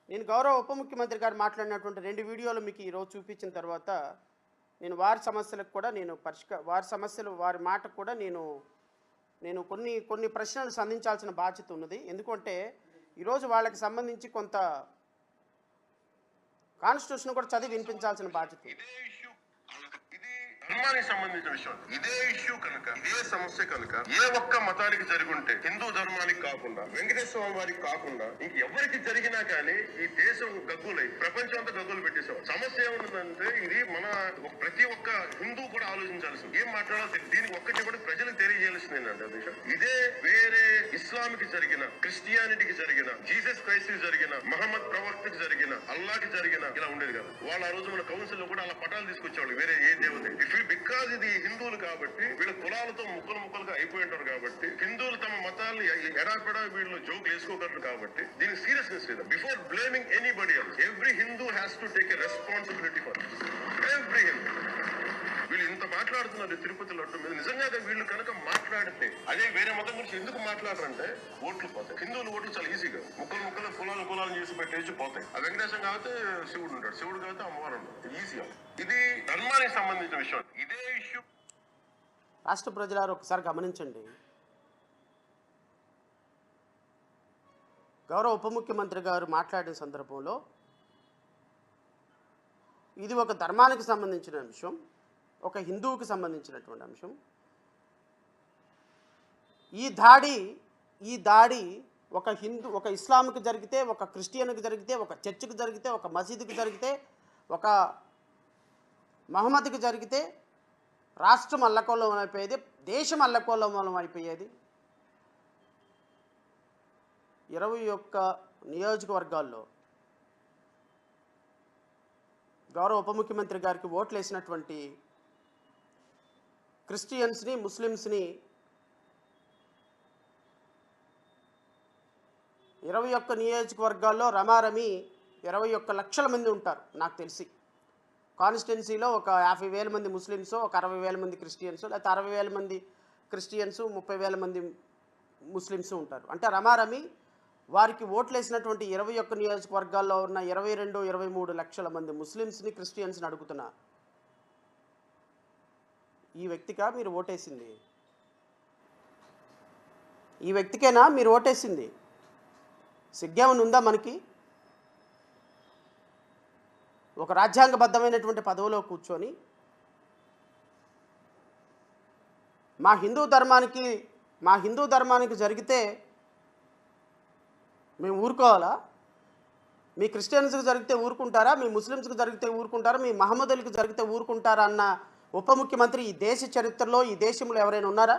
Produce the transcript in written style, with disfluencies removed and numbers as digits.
నేను గౌరవ ఉప ముఖ్యమంత్రి గారు మాట్లాడినటువంటి 2 వీడియోలు మీకు ఈరోజు చూపించిన తర్వాత నేను వారి సమస్యలకు కూడా వారి సమస్యలు వారి మాటకు కూడా నేను కొన్ని ప్రశ్నలు సంధించాల్సిన బాధ్యత ఉన్నది. ఎందుకంటే ఈరోజు వాళ్ళకి సంబంధించి కొంత కాన్స్టిట్యూషన్ కూడా చదివి వినిపించాల్సిన బాధ్యత ఉంది. ధర్మానికి సంబంధించిన విషయం ఇదే ఇష్యూ కనుక ఇదే సమస్య కనుక ఏ ఒక్క మతానికి జరుగుంటే హిందూ ధర్మానికి కాకుండా వెంకటేశ్వర స్వామి వారికి కాకుండా ఇంకెవరికి జరిగినా కానీ ఈ దేశం గగ్గులై ప్రపంచం అంతా గగ్గులు పెట్టేసాం. సమస్య ఏముందంటే ఇది మన ప్రతి ఒక్క హిందూ కూడా ఆలోచించాల్సింది. ఏం మాట్లాడాలి దీనికి ఒక్కటి కూడా ప్రజలకు తెలియజేయాల్సింది ఏంటంటే ఇదే వేరే ఇస్లాంకి జరిగిన క్రిస్టియానిటీకి జరిగిన జీసస్ క్రైస్ట్ కి జరిగిన మహమ్మద్ ప్రవక్తకి జరిగిన అల్లాకి జరిగిన ఇలా ఉండేది కదా. వాళ్ళ ఆ రోజు మన కౌన్సిల్ లో కూడా అలా పటాలు తీసుకొచ్చేవాళ్ళు వేరే ఏ దేవత. బికాజ్ ఇది హిందువులు కాబట్టి వీళ్ళ కులాలతో ముక్కలుగా అయిపోయి ఉంటారు కాబట్టి హిందువులు తమ మతాన్ని ఎడాపెడా వీళ్ళు జోక్ వేసుకోగలరు కాబట్టి దీనికి సీరియస్నెస్ లేదు. Before blaming anybody else every Hindu has to take a responsibility for every Hindu. వీళ్ళు ఇంత మాట్లాడుతున్నారు తిరుపతి లడ్డు మీద. నిజంగా వీళ్ళు కనుక మాట్లాడితే అదే వేరే మతం గురించి ఎందుకు మాట్లాడరంటే ఓట్లు పోతాయి. హిందువులు ఓట్లు చాలా ఈజీగా ముక్కలు కులాలు చేసి పెట్టేసి పోతాయి. ఆ వెంకటేశం కాబట్టి శివుడు ఉంటాడు, శివుడు కాబట్టి అమ్మవారు ఉంటాడు. ఈజీగా ఇది ధర్మానికి సంబంధించిన విషయం. ఇదే ఇష్యూ రాష్ట్ర ప్రజలారు ఒకసారి గమనించండి. గౌరవ ఉప ముఖ్యమంత్రి గారు మాట్లాడిన సందర్భంలో ఇది ఒక ధర్మానికి సంబంధించిన అంశం, ఒక హిందువుకి సంబంధించినటువంటి అంశం. ఈ దాడి ఒక ఇస్లాంకి జరిగితే, ఒక క్రిస్టియన్కి జరిగితే, ఒక చర్చికి జరిగితే, ఒక మసీదుకి జరిగితే, ఒక మహమ్మద్కి జరిగితే రాష్ట్రం అల్లకల్లోలం అయిపోయేది, దేశం అల్లకల్లోలం అయిపోయేది. 21 నియోజకవర్గాల్లో గౌరవ ఉప ముఖ్యమంత్రి గారికి ఓట్లు వేసినటువంటి క్రిస్టియన్స్ని, ముస్లిమ్స్ని 21 నియోజకవర్గాల్లో రమారమి 21 లక్షల మంది ఉంటారు నాకు తెలిసి. కాన్స్టిట్యున్సీలో ఒక 50,000 మంది ముస్లిమ్స్, ఒక 60,000 మంది క్రిస్టియన్స్, లేకపోతే 60,000 మంది క్రిస్టియన్స్, 30,000 మంది ముస్లిమ్స్ ఉంటారు. అంటే రమారమి వారికి ఓట్లు వేసినటువంటి 21 నియోజకవర్గాల్లో ఉన్న 22-23 లక్షల మంది ముస్లిమ్స్ని, క్రిస్టియన్స్ని అడుగుతున్నా, ఈ వ్యక్తికా మీరు ఓటేసింది? ఈ వ్యక్తికేనా మీరు ఓటేసింది? సిగ్గేమని ఉందా మనకి? ఒక రాజ్యాంగబద్ధమైనటువంటి పదవిలో కూర్చొని మా హిందూ ధర్మానికి జరిగితే మేము ఊరుకోవాలా? మీ క్రిస్టియన్స్కి జరిగితే ఊరుకుంటారా? మీ ముస్లిమ్స్కి జరిగితే ఊరుకుంటారా? మీ మహమ్మదులకి జరిగితే ఊరుకుంటారా అన్న ఉప ముఖ్యమంత్రి ఈ దేశ చరిత్రలో, ఈ దేశంలో ఎవరైనా ఉన్నారా?